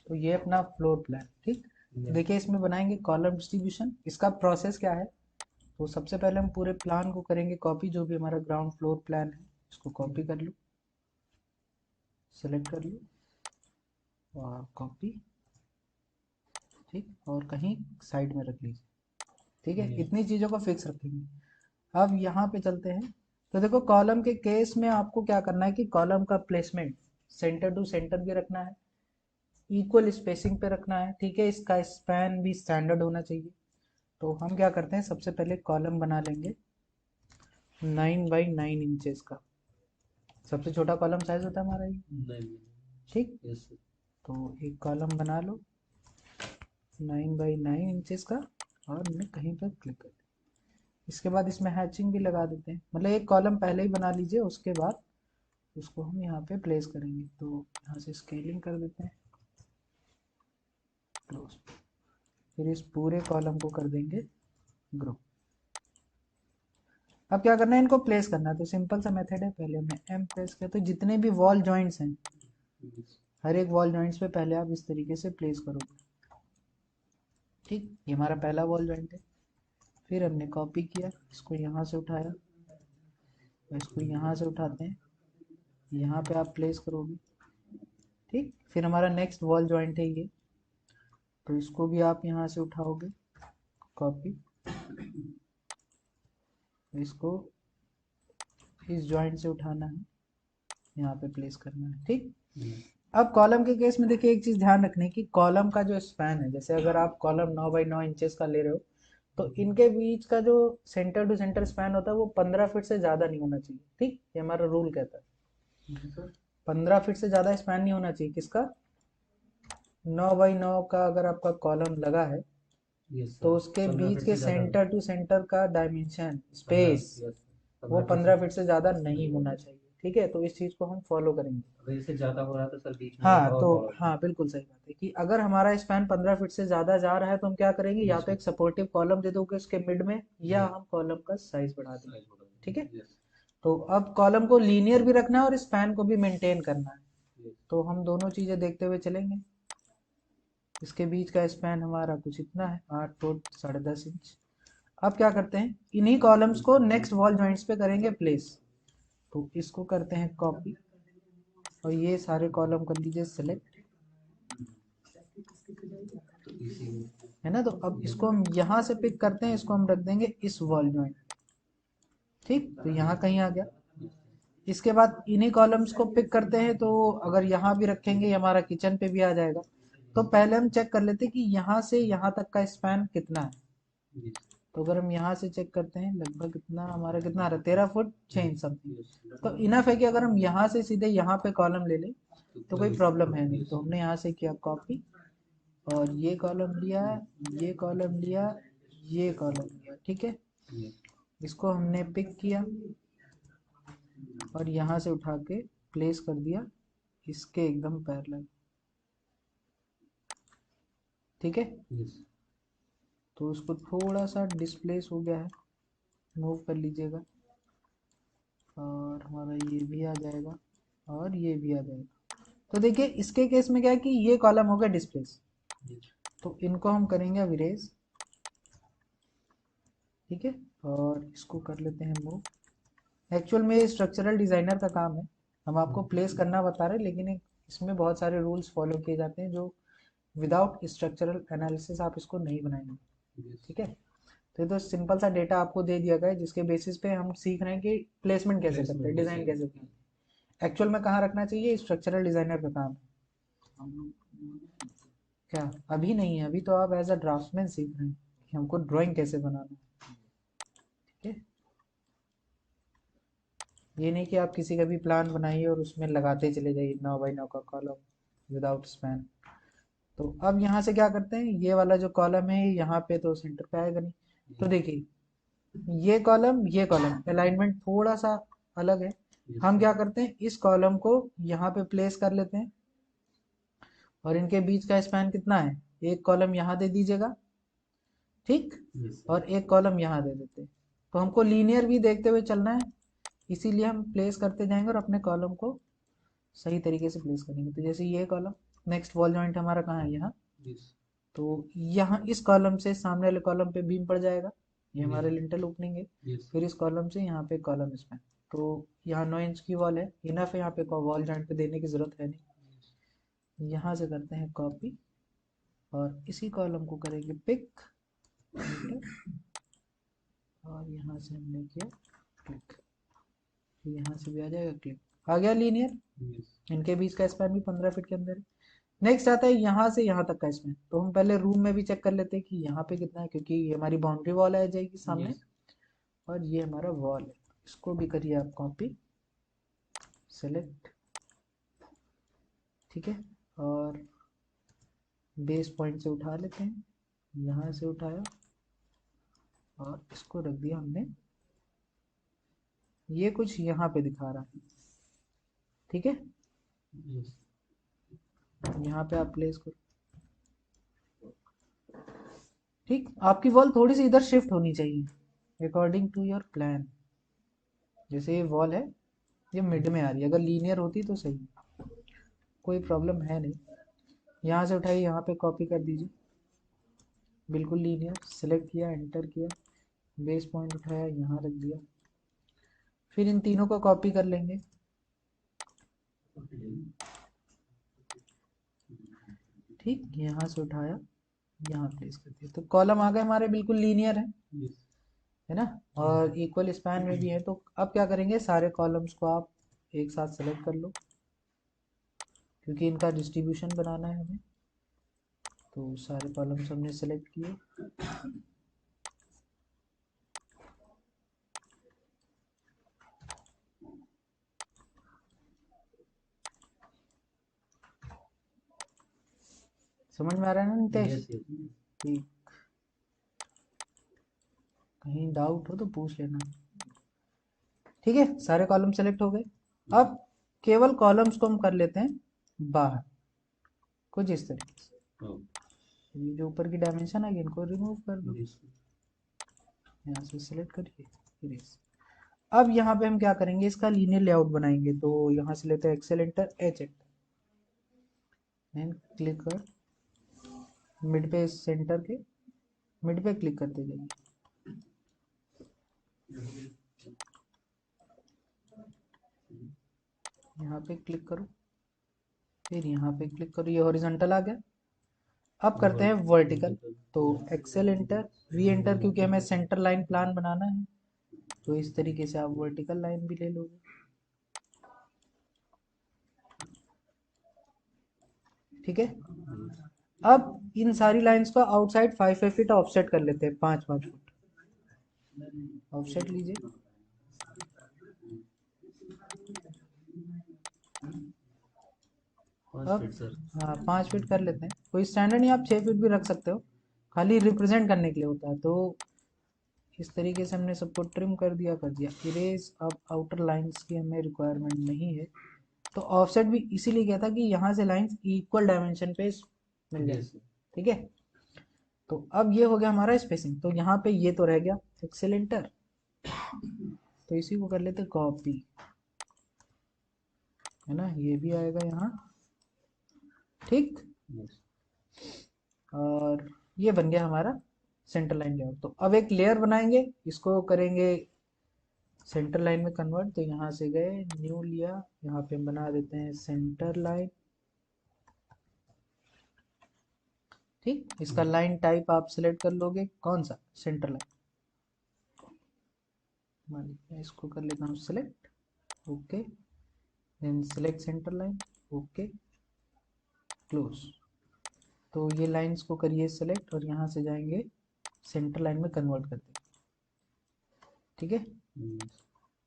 तो ये अपना फ्लोर प्लान, ठीक। देखिए इसमें बनाएंगे कॉलम डिस्ट्रीब्यूशन। इसका प्रोसेस क्या है, तो सबसे पहले हम पूरे प्लान को करेंगे कॉपी, जो भी हमारा ग्राउंड फ्लोर प्लान है इसको कॉपी कर लो, सेलेक्ट कर लो और कॉपी, ठीक, और कहीं साइड में रख लीजिए, ठीक है। इतनी चीज़ों को फिक्स रखेंगे। अब यहाँ पे चलते हैं। तो देखो कॉलम के केस में आपको क्या करना है कि कॉलम का प्लेसमेंट सेंटर टू सेंटर भी रखना है, इक्वल स्पेसिंग पे रखना है, ठीक है। इसका स्पैन भी स्टैंडर्ड होना चाहिए। तो हम क्या करते हैं, सबसे पहले कॉलम बना लेंगे 9 बाई 9 इंचेस का। सबसे छोटा कॉलम साइज होता है हमारा ये, ठीक। तो एक कॉलम बना लो 9 बाई 9 इंचेस का और हमने कहीं पर क्लिक कर दिया। इसके बाद इसमें हैचिंग भी लगा देते हैं, मतलब एक कॉलम पहले ही बना लीजिए, उसके बाद उसको हम यहाँ पे प्लेस करेंगे। तो यहाँ से स्केलिंग कर देते हैं, क्लोज। फिर इस पूरे कॉलम को कर देंगे ग्रो। अब क्या करना है, इनको प्लेस करना है। तो सिंपल सा मेथड है, पहले हमने एम प्रेस किया, तो जितने भी वॉल जॉइंट्स हैं हर एक वॉल जॉइंट्स पे पहले आप इस तरीके से प्लेस करोगे, ठीक। ये हमारा पहला वॉल जॉइंट है। फिर हमने कॉपी किया, इसको यहाँ से उठाया, इसको यहाँ से उठाते हैं, यहाँ पे आप प्लेस करोगे, ठीक। फिर हमारा नेक्स्ट वॉल जॉइंट है ये, तो इसको भी आप यहाँ से उठाओगे, कॉपी, इसको इस जॉइंट से उठाना है, यहाँ पे प्लेस करना है, ठीक। अब कॉलम के केस में देखिए एक चीज ध्यान रखने की, कॉलम का जो स्पैन है, जैसे अगर आप कॉलम 9 बाई 9 इंचेस का ले रहे हो, तो इनके बीच का जो सेंटर टू सेंटर स्पैन होता है वो 15 फीट से ज्यादा नहीं होना चाहिए, ठीक। ये हमारा रूल कहता है 15 फीट से ज्यादा स्पैन नहीं होना चाहिए। किसका, 9 बाई 9 का अगर आपका कॉलम लगा है तो उसके बीच के सेंटर टू सेंटर का डायमेंशन स्पेस वो 15 फीट से ज्यादा नहीं होना चाहिए, ठीक है। तो इस चीज को हम फॉलो करेंगे। अगर इससे ज्यादा हो रहा है तो सर बीच में हाँ, और तो प्रॉब्लम। हाँ बिल्कुल सही बात है कि अगर हमारा स्पैन 15 फीट से ज्यादा जा रहा है तो हम क्या करेंगे, या तो एक सपोर्टिव कॉलम दे दोगे उसके मिड में, या हम कॉलम का साइज बढ़ा देंगे, ठीक है। तो अब कॉलम को लीनियर भी रखना है और स्पैन को भी मेंटेन करना है, तो हम दोनों चीजें देखते हुए चलेंगे। इसके बीच का स्पैन हमारा कुछ इतना है, 8 फुट 10.5 इंच। अब क्या करते हैं, इन्हीं कॉलम्स को नेक्स्ट वॉल जॉइंट्स पे करेंगे प्लेस। तो इसको करते हैं कॉपी और ये सारे कॉलम कर लीजिए सेलेक्ट, है ना। तो अब इसको हम यहाँ से पिक करते हैं, इसको हम रख देंगे इस वॉल जॉइंट, ठीक। तो यहाँ कहीं आ गया। इसके बाद इन्हीं कॉलम्स को पिक करते हैं, तो अगर यहाँ भी रखेंगे हमारा किचन पे भी आ जाएगा। तो पहले हम चेक कर लेते हैं कि यहाँ से यहाँ तक का स्पैन कितना है। तो अगर हम यहाँ से चेक करते हैं लगभग कितना हमारा, कितना आ रहा है, 13 फुट 6 इंच समथिंग। तो इनफ है कि अगर हम यहाँ से सीधे यहाँ पे कॉलम ले लें तो कोई प्रॉब्लम है नहीं। तो हमने यहाँ से किया कॉपी और ये कॉलम लिया, ये कॉलम लिया, ये कॉलम लिया, ठीक है। इसको हमने पिक किया और यहाँ से उठा के प्लेस कर दिया इसके एकदम पैरेलल, ठीक है। तो उसको थोड़ा सा डिस्प्लेस हो गया है, मूव कर लीजिएगा और हमारा ये भी आ जाएगा और ये भी आ जाएगा। तो देखिए इसके केस में क्या है कि ये कॉलम हो गया डिस्प्लेस, तो इनको हम करेंगे अब इरेज, ठीक है। और इसको कर लेते हैं मूव। एक्चुअल में ये स्ट्रक्चरल डिजाइनर का काम है, हम आपको प्लेस करना बता रहे हैं, लेकिन इसमें बहुत सारे रूल्स फॉलो किए जाते हैं जो विदाउट स्ट्रक्चरल एनालिसिस आप इसको नहीं बनाएंगे, ठीक है। तो ये तो सिंपल सा डेटा आपको दे दिया गया है जिसके बेसिस पे हम सीख रहे हैं कि प्लेसमेंट कैसे करते हैं, डिजाइन कैसे करते हैं। एक्चुअल में कहाँ रखना चाहिए, स्ट्रक्चरल डिजाइनर का काम है। क्या अभी नहीं है, अभी तो आप एज अ ड्राफ्टमैन सीख रहे हैं कि हमको ड्राइंग कैसे बनाना है, ठीक है। ये नहीं कि आप किसी का भी प्लान बनाइए और उसमें लगाते चले जाइए 9 बाई 9 का कॉलम विदाउट स्पैन। तो अब यहाँ से क्या करते हैं, ये वाला जो कॉलम है यहाँ पे तो सेंटर पे आएगा नहीं। तो देखिए ये कॉलम अलाइनमेंट थोड़ा सा अलग है। हम क्या करते हैं, इस कॉलम को यहाँ पे प्लेस कर लेते हैं और इनके बीच का स्पैन कितना है, एक कॉलम यहाँ दे दीजिएगा, ठीक। और एक कॉलम यहाँ दे देते हैं। तो हमको लीनियर भी देखते हुए चलना है, इसीलिए हम प्लेस करते जाएंगे और अपने कॉलम को सही तरीके से प्लेस करेंगे। तो जैसे ये कॉलम नेक्स्ट वॉल जॉइंट हमारा कहाँ है, यहाँ। Yes. तो यहाँ इस कॉलम से सामने वाले कॉलम पे बीम पड़ जाएगा, ये हमारा Yes. लिंटल ओपनिंग है। Yes. फिर इस कॉलम से यहाँ पे कॉलम स्पैन, तो यहाँ 9 इंच की वॉल है, इनफ है, यहाँ पे वॉल जॉइंट पे देने की जरूरत है नहीं। यहाँ से करते हैं कॉपी और इसी कॉलम को करेंगे पिक, और यहाँ से हमने किया क्लिक, यहाँ से भी आ जाएगा क्लिक, आ गया लीनियर। Yes. इनके बीच का स्पैन भी 15 फीट के अंदर है। नेक्स्ट आता है यहाँ से यहाँ तक का स्पैन, तो हम पहले रूम में भी चेक कर लेते हैं कि यहाँ पे कितना है, क्योंकि ये हमारी बाउंड्री वॉल आ जाएगी सामने। Yes. और ये हमारा वॉल है, इसको भी करिए आप कॉपी, सेलेक्ट, ठीक है। और बेस पॉइंट से उठा लेते हैं, यहाँ से उठाया और इसको रख दिया हमने, ये कुछ यहाँ पे दिखा रहा है, ठीक है। Yes. यहाँ पे आप प्लेस करो, ठीक। आपकी वॉल थोड़ी सी इधर शिफ्ट होनी चाहिए अकॉर्डिंग टू योर प्लान। जैसे ये वॉल है, ये मिड में आ रही है, अगर लीनियर होती तो सही, कोई प्रॉब्लम है नहीं। यहाँ से उठाइए, यहाँ पे कॉपी कर दीजिए, बिल्कुल लीनियर, सेलेक्ट किया, एंटर किया, बेस पॉइंट उठाया, यहाँ रख दिया। फिर इन तीनों को कॉपी कर लेंगे, ठीक, यहाँ से उठाया, यहाँ प्लेस कर दिया, तो कॉलम आ गए हमारे, बिल्कुल लीनियर है, Yes. है ना, और इक्वल स्पैन में भी है। तो अब क्या करेंगे, सारे कॉलम्स को आप एक साथ सेलेक्ट कर लो, क्योंकि इनका डिस्ट्रीब्यूशन बनाना है हमें। तो सारे कॉलम्स हमने सेलेक्ट किए, समझ में आ रहा है ना नितेश? Yes. Yes. ठीक, कहीं डाउट हो तो पूछ लेना, ठीक है। सारे कॉलम सेलेक्ट हो गए। अब केवल कॉलम्स को हम कर लेते हैं बाहर, कुछ इस तरीके से। Oh. ये जो ऊपर की डायमेंशन है इनको रिमूव कर दो, Yes. यहाँ से सेलेक्ट करिए, इरेज। अब यहाँ पे हम क्या करेंगे, इसका लीनियर लेआउट बनाएंगे। तो यहाँ से लेते हैं Excel enter H and click कर, मिड पे सेंटर के मिड पे क्लिक करते जाइए, यहाँ पे क्लिक करो, फिर यहाँ पे क्लिक करो, ये हॉरिजॉन्टल आ गया। अब करते हैं वर्टिकल, तो एक्सेल एंटर, वी एंटर, क्योंकि हमें सेंटर लाइन प्लान बनाना है, तो इस तरीके से आप वर्टिकल लाइन भी ले लोगे, ठीक है। अब इन सारी लाइंस को आउटसाइड 5 फीट ऑफसेट कर लेते हैं, 5 फुट ऑफसेट लीजिए, अब हाँ 5 फीट कर लेते हैं, कोई स्टैंडर्ड नहीं, आप 6 फीट भी रख सकते हो, खाली रिप्रेजेंट करने के लिए होता है। तो इस तरीके से हमने सबको ट्रिम कर दिया इरेज। अब आउटर लाइंस की हमें रिक्वायरमेंट नहीं है, तो ऑफसेट भी इसीलिए किया था कि यहाँ से लाइंस इक्वल डायमेंशन पे मिल जाए, ठीक है। तो अब ये हो गया हमारा स्पेसिंग, तो यहाँ पे ये तो रह गया एक्सेल एंटर, तो इसी को कर लेते कॉपी, है ना, ये भी आएगा यहाँ, ठीक। Yes. और ये बन गया हमारा सेंटर लाइन लेआउट। तो अब एक लेयर बनाएंगे, इसको करेंगे सेंटर लाइन में कन्वर्ट। तो यहाँ से गए, न्यू लिया, यहाँ पे हम बना देते हैं सेंटर लाइन, ठीक। इसका लाइन टाइप आप सिलेक्ट कर लोगे, कौन सा, सेंटर लाइन, मैं इसको कर लेता हूँ select, okay, then select centre line, okay, close. तो ये लाइंस को करिए सेलेक्ट और यहाँ से जाएंगे सेंटर लाइन में कन्वर्ट करते हैं, ठीक है। Yes.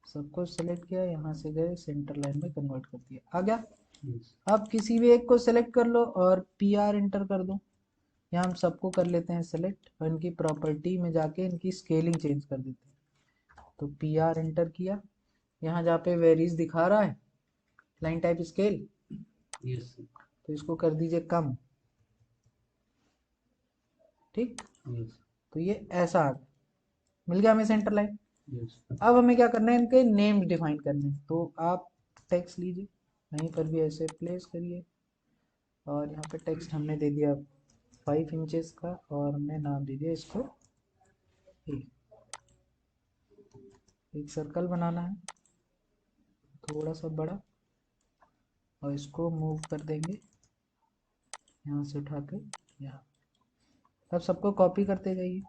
सबको सेलेक्ट किया, यहाँ से गए सेंटर लाइन में कन्वर्ट कर दिया, आ गया। Yes. अब किसी भी एक को सेलेक्ट कर लो और पी आर एंटर कर दो, यहाँ हम सबको कर लेते हैं सेलेक्ट और इनकी प्रॉपर्टी में जाके इनकी स्केलिंग चेंज कर देते हैं। तो पी आर एंटर किया, यहाँ जहाँ पे वेरीज दिखा रहा है लाइन टाइप स्केल, Yes. तो इसको कर दीजिए कम, ठीक। Yes. तो ये ऐसा आ गया, मिल गया हमें सेंटर लाइन। Yes. अब हमें क्या करना है, इनके नेम डिफाइन करने हैं। तो आप टेक्स्ट लीजिए, कहीं पर भी ऐसे प्लेस करिए और यहाँ पे टेक्स्ट हमने दे दिया 5 इंचेस का, और हमने नाम दे दिया इसको ए। एक सर्कल बनाना है थोड़ा सा बड़ा, और इसको मूव कर देंगे यहाँ से उठा के यहाँ। अब सबको कॉपी करते जाइए,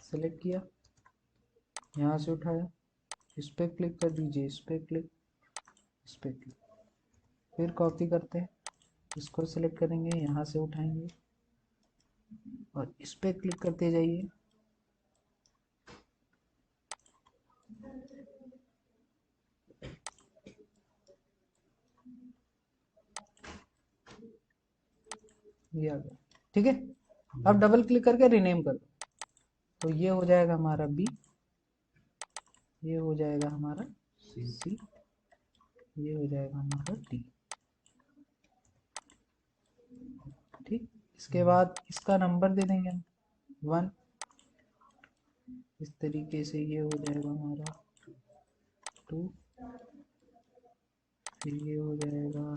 सेलेक्ट किया, यहाँ से उठाया, इस पर क्लिक कर दीजिए, इस पर क्लिक, इस पर क्लिक, फिर कॉपी करते हैं, इसको सेलेक्ट करेंगे, यहाँ से उठाएंगे और इस पर क्लिक करते जाइए, ये आ गया। ठीक है, अब डबल क्लिक करके रीनेम कर दो, तो ये हो जाएगा हमारा बी, ये हो जाएगा हमारा सी, ये हो जाएगा हमारा डी। ठीक, इसके बाद इसका नंबर दे देंगे हम 1, इस तरीके से ये हो जाएगा हमारा 2, फिर ये हो जाएगा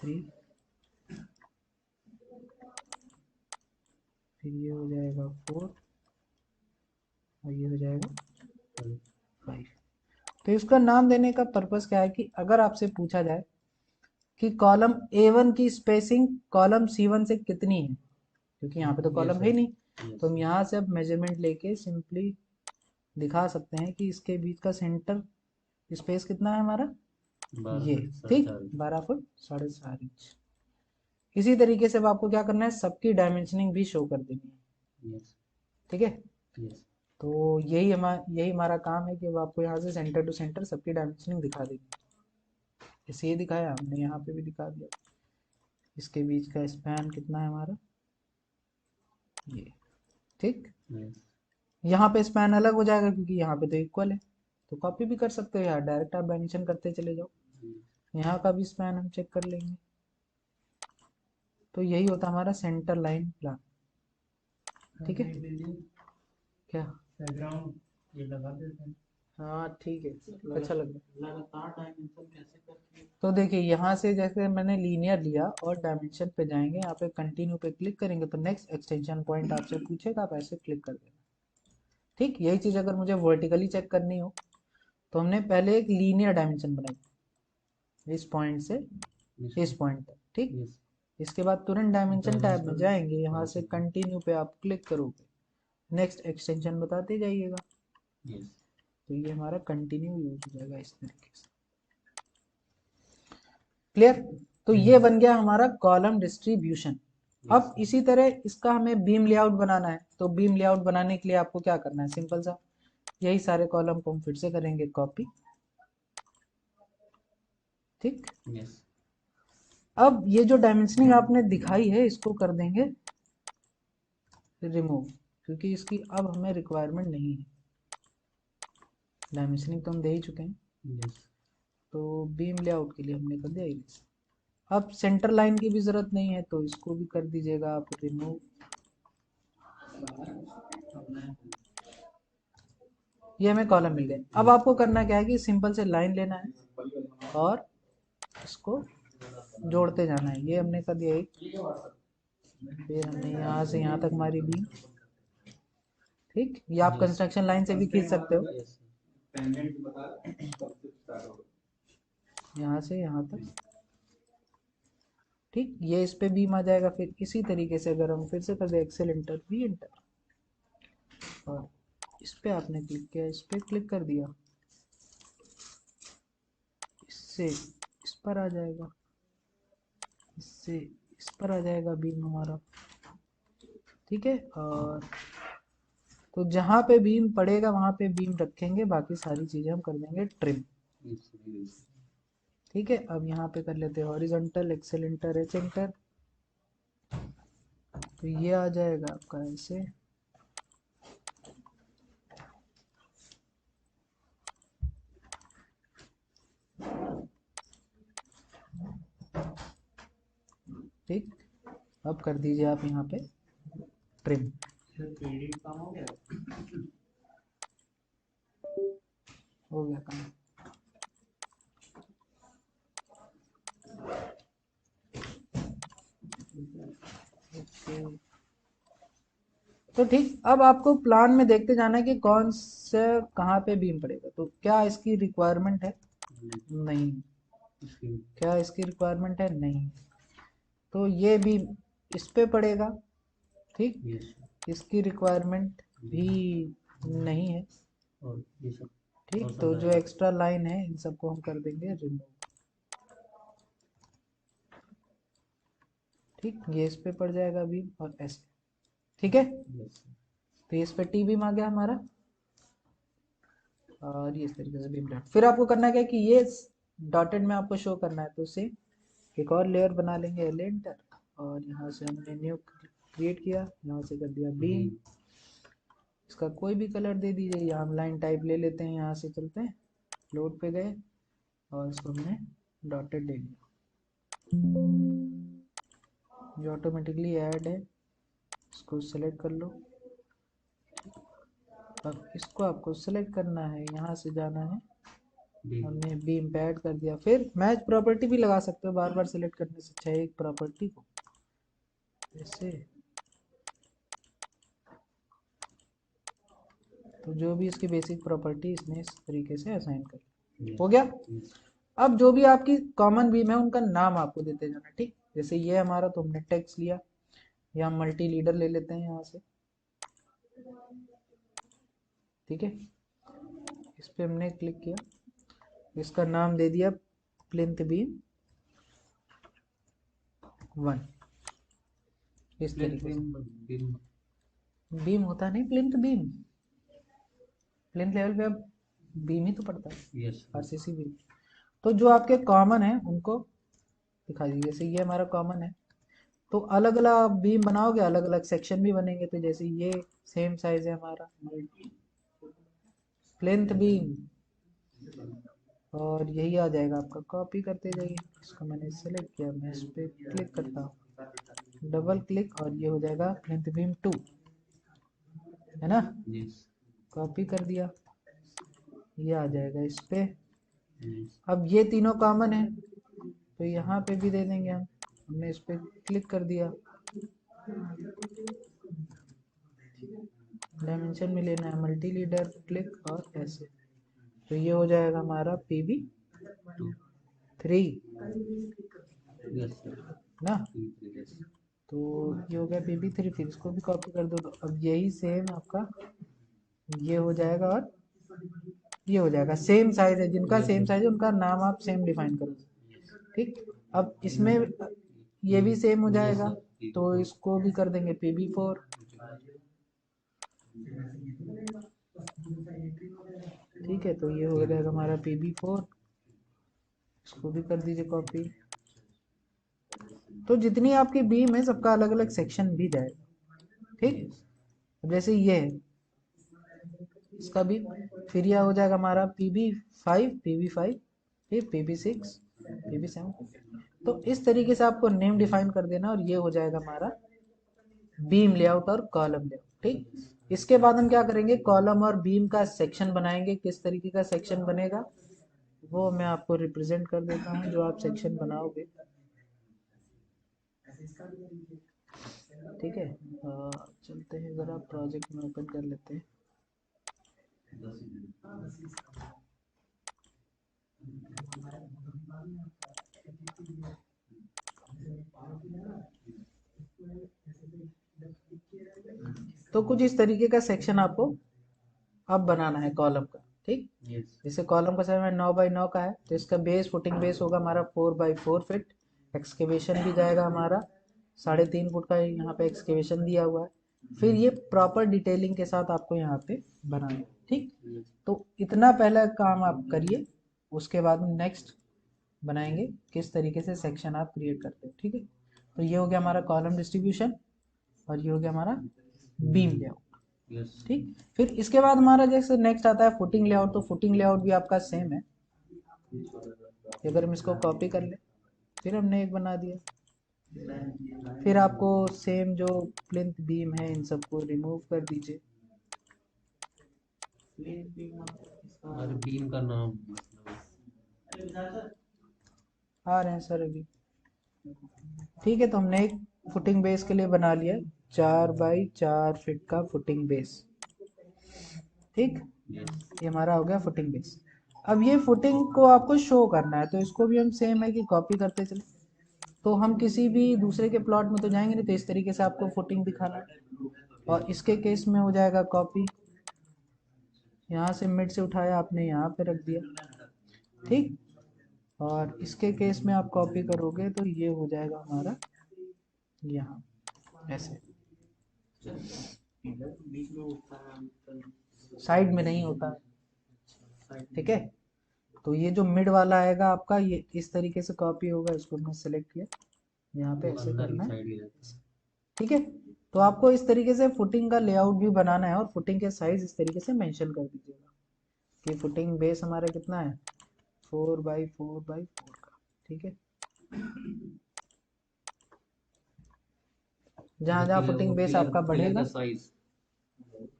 3, फिर ये हो जाएगा 4, और ये हो जाएगा 5। तो इसका नाम देने का पर्पस क्या है कि अगर आपसे पूछा जाए कि कॉलम A1 की स्पेसिंग कॉलम C1 से कितनी है, क्योंकि यहाँ पे तो कॉलम है ही नहीं, तो हम यहाँ से अब मेजरमेंट लेके सिंपली दिखा सकते हैं कि इसके बीच का सेंटर स्पेस कितना है हमारा, ये। ठीक, 12 फुट 4.5 इंच। इसी तरीके से अब आपको क्या करना है, सबकी डायमेंशनिंग भी शो कर देनी है। ठीक है, तो यही हमारा काम है कि अब आपको यहाँ से सेंटर टू सेंटर सबकी डायमेंशनिंग दिखा देंगे। जैसे ये दिखाया हमने, यहाँ पे भी दिखा दिया। इसके बीच का स्पैन कितना है हमारा, ये। ठीक, यहाँ पे स्पैन अलग हो जाएगा क्योंकि यहाँ पे तो इक्वल है, तो कॉपी भी कर सकते हो, यार डायरेक्ट आप मेंशन करते चले जाओ। यहाँ का भी स्पैन हम चेक कर लेंगे। तो यही होता हमारा सेंटर लाइन प्लान। ठीक है, क्या बैकग्राउंड ये लगा देते हैं। हाँ ठीक है, अच्छा लग रहा है। लगातार डायमेंशन कैसे करते हैं, तो देखिए यहाँ से जैसे मैंने लीनियर लिया और डायमेंशन पे जाएंगे, यहाँ पे कंटिन्यू पे क्लिक करेंगे तो नेक्स्ट एक्सटेंशन पॉइंट आपसे पूछेगा, आप ऐसे क्लिक कर देना। ठीक, यही चीज़ अगर मुझे वर्टिकली चेक करनी हो तो हमने पहले एक लीनियर डायमेंशन बनाई इस पॉइंट से इस पॉइंट तक। ठीक, इसके बाद तुरंत डायमेंशन टैब में जाएंगे, यहाँ से कंटिन्यू पे आप क्लिक करोगे, नेक्स्ट एक्सटेंशन बताते जाइएगा। तो ये हमारा कंटिन्यू यूज हो जाएगा इस तरीके से। क्लियर, तो ये बन गया हमारा कॉलम डिस्ट्रीब्यूशन। अब इसी तरह इसका हमें बीम लेआउट बनाना है, तो बीम लेआउट बनाने के लिए आपको क्या करना है, सिंपल सा, यही सारे कॉलम को हम फिर से करेंगे कॉपी। ठीक, अब ये जो डायमेंशनिंग आपने दिखाई है इसको कर देंगे रिमूव, क्योंकि इसकी अब हमें रिक्वायरमेंट नहीं है, डायमेंशनिंग तो हम दे ही चुके हैं। तो बीम लेआउट के लिए हमने कर दिया इरेज। अब सेंटर लाइन की भी जरूरत नहीं है तो इसको भी कर दीजिएगा आप रिमूव। ये हमें कॉलम मिल गए। अब आपको करना क्या है कि सिंपल से लाइन लेना है और इसको जोड़ते जाना है। ये हमने कर दिया एक, फिर हमने यहाँ से यहाँ तक हमारी बीम। ठीक, ये आप कंस्ट्रक्शन लाइन से भी खींच सकते हो, यहाँ से यहाँ तक। ठीक, ये इस पे बीम आ जाएगा। फिर इसी तरीके से अगर हम फिर से कर दे एक्सेल इंटर वी इंटर, और इस पे आपने क्लिक किया, इस पे क्लिक कर दिया, इससे इस पर आ जाएगा, इससे इस पर आ जाएगा बीम हमारा। ठीक है, और तो जहाँ पे बीम पड़ेगा वहाँ पे बीम रखेंगे, बाकी सारी चीज़ें हम कर देंगे ट्रिम। ठीक है, अब यहाँ पे कर लेते हैं horizontal, Excel enter H enter, तो ये आ जाएगा आपका ऐसे। ठीक, अब कर दीजिए आप यहाँ पे ट्रिम। हो गया काम। तो ठीक, अब आपको प्लान में देखते जाना है कि कौन से कहाँ पे बीम पड़ेगा। तो क्या इसकी रिक्वायरमेंट है? नहीं। इसकी क्या इसकी रिक्वायरमेंट है? नहीं। तो ये बीम इस पे पड़ेगा, ठीक। यस इसकी रिक्वायरमेंट भी नहीं है, और ये सब ठीक। और सब तो जो रहेगा। एक्स्ट्रा लाइन है इन सबको हम कर देंगे रिमूव, ठीक। ये इस पे पड़ जाएगा बीम और ऐसे, ठीक है। यस तो इस पे टी बीम आ गया हमारा, और ये इस तरीके से बीम डॉट। फिर आपको करना क्या है कि ये डॉटेड में आपको शो करना है, तो उसे एक और लेयर बना लेंगे, एलेंटर, और यहाँ से हमने न्यू क्रिएट किया, यहाँ से कर दिया बीम। इसका कोई भी कलर दे दीजिए, यहाँ हम लाइन टाइप ले लेते हैं, यहाँ से चलते हैं लोड पे गए और इसको हमने डॉटेड ले लिया, जो ऑटोमेटिकली ऐड है। इसको सेलेक्ट कर लो। अब इसको आपको सेलेक्ट करना है, यहाँ से जाना है, बीम हमने बीम पे ऐड कर दिया। फिर मैच प्रॉपर्टी भी लगा सकते हो, बार बार सेलेक्ट करने से अच्छा है एक प्रॉपर्टी को ऐसे। तो जो भी इसकी बेसिक प्रॉपर्टी इसने इस तरीके से असाइन कर, हो गया। अब जो भी आपकी कॉमन बीम है उनका नाम आपको देते जाना, ठीक। जैसे ये हमारा, तो हमने टेक्स्ट लिया, या मल्टी लीडर ले लेते हैं यहाँ से, ठीक है। इस पे हमने क्लिक किया, इसका नाम दे दिया प्लिंथ बीम 1, इस तरीके से। बीम बीम होता नहीं प्लिंथ बीम, प्लिंथ लेवल पे अब बीम ही तो पड़ता है, यस आरसीसी बीम। तो जो आपके कॉमन है उनको दिखा दीजिए। जैसे ये हमारा कॉमन है, तो अलग अलग बीम बनाओगे, अलग अलग सेक्शन भी बनेंगे। तो जैसे ये सेम साइज है हमारा प्लिंथ बीम, और यही आ जाएगा आपका, कॉपी करते जाइए। इसको मैंने सेलेक्ट किया, मैं इस पर क्लिक करता हूँ, डबल क्लिक, और ये हो जाएगा प्लिंथ बीम 2, है ना। यस कॉपी कर दिया, ये आ जाएगा इस पे। यस अब ये तीनों कॉमन है, तो यहाँ पे भी दे देंगे हम। हमने इस पे क्लिक कर दिया, डायमेंशन में लेना है मल्टी लीडर, क्लिक और ऐसे। तो ये हो जाएगा हमारा PB 3 यस ना। यस तो ये हो गया PB 3। फिर इसको भी कॉपी कर दो, तो अब यही सेम आपका ये हो जाएगा, और ये हो जाएगा। सेम साइज है, जिनका सेम साइज है उनका नाम आप सेम डिफाइन करो, ठीक। अब इसमें ये भी सेम हो जाएगा, तो इसको भी कर देंगे PB 4, ठीक है। तो ये हो जाएगा हमारा PB 4, इसको भी कर दीजिए कॉपी। तो जितनी आपकी बीम है सबका अलग अलग सेक्शन भी जाएगा, ठीक। अब जैसे ये है, इसका भी फिर यह हो जाएगा हमारा PB 5, फिर PB 6, PB 7। तो इस तरीके से आपको नेम डिफाइन कर देना, और ये हो जाएगा हमारा बीम लेआउट और कॉलम लेआउट, ठीक। इसके बाद हम क्या करेंगे, कॉलम और बीम का सेक्शन बनाएंगे। किस तरीके का सेक्शन बनेगा वो मैं आपको रिप्रेजेंट कर देता हूँ, जो आप सेक्शन बनाओगे, ठीक है। चलते हैं ज़रा प्रोजेक्ट में ओपन कर लेते हैं। तो कुछ इस तरीके का सेक्शन आपको अब बनाना है कॉलम का, ठीक। यस जैसे कॉलम का साइज 9x9 का है, तो इसका बेस फुटिंग बेस होगा हमारा 4x4 फीट। एक्सकेवेशन भी जाएगा हमारा 3.5 फुट का, यहाँ पे एक्सकेवेशन दिया हुआ है। फिर ये प्रॉपर डिटेलिंग के साथ आपको यहाँ पे बनाना है, ठीक। तो इतना पहला काम आप करिए, उसके बाद नेक्स्ट बनाएंगे किस तरीके से सेक्शन आप क्रिएट करते हो, ठीक है। तो ये हो गया हमारा कॉलम डिस्ट्रीब्यूशन, और ये हो गया हमारा बीम लेआउट, यस ठीक। फिर इसके बाद हमारा जैसे नेक्स्ट आता है फुटिंग लेआउट। तो फुटिंग लेआउट भी आपका सेम है। अगर हम इसको कॉपी कर ले, फिर हमने एक बना दिया। फिर आपको सेम जो प्लिंथ बीम है इन सबको रिमूव कर दीजिए। और बीम का नाम आ रहे हैं सर अभी, ठीक है। तो हमने एक फुटिंग बेस के लिए बना लिया 4x4 फीट का फुटिंग बेस। ठीक, यस ये हमारा हो गया फुटिंग बेस। अब ये फुटिंग को आपको शो करना है, तो इसको भी हम सेम है कि कॉपी करते चले। तो हम किसी भी दूसरे के प्लॉट में तो जाएंगे नहीं, तो इस तरीके से आपको फुटिंग दिखाना है। और इसके केस में हो जाएगा कॉपी, यहाँ से मिड से उठाया आपने यहाँ पे रख दिया। ठीक, और इसके केस में आप कॉपी करोगे तो ये हो जाएगा हमारा यहाँ ऐसे, साइड में नहीं होता है। ठीक है, तो ये जो मिड वाला आएगा आपका, ये इस तरीके से कॉपी होगा। इसको मैं सेलेक्ट किया, यहाँ पे ऐसे अंदर की करना है। साइड ही रहता है। ठीक है, तो आपको इस तरीके से फुटिंग का लेआउट भी बनाना है, और फुटिंग के साइज इस तरीके से मेंशन कर दीजिएगा कि फुटिंग बेस हमारा कितना है 4x4x4 का। ठीक है, जहाँ जहाँ फुटिंग बेस आपका पिलर का बढ़ेगा, साइज।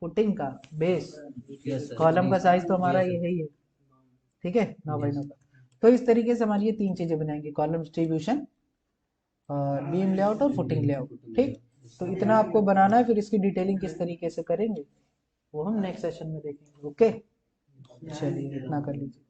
फुटिंग का बेस, यस सर, कॉलम का साइज तो हमारा यस सर। यही है। ठीक है, 9x9 यस का। तो इस तरीके से हमारी ये तीन चीजें बनाएंगे, कॉलम डिस्ट्रीब्यूशन और बीम लेआउट और फुटिंग लेआउट। ठीक, तो इतना आपको बनाना है, फिर इसकी डिटेलिंग किस तरीके से करेंगे वो हम नेक्स्ट सेशन में देखेंगे। ओके, चलिए इतना कर लीजिए।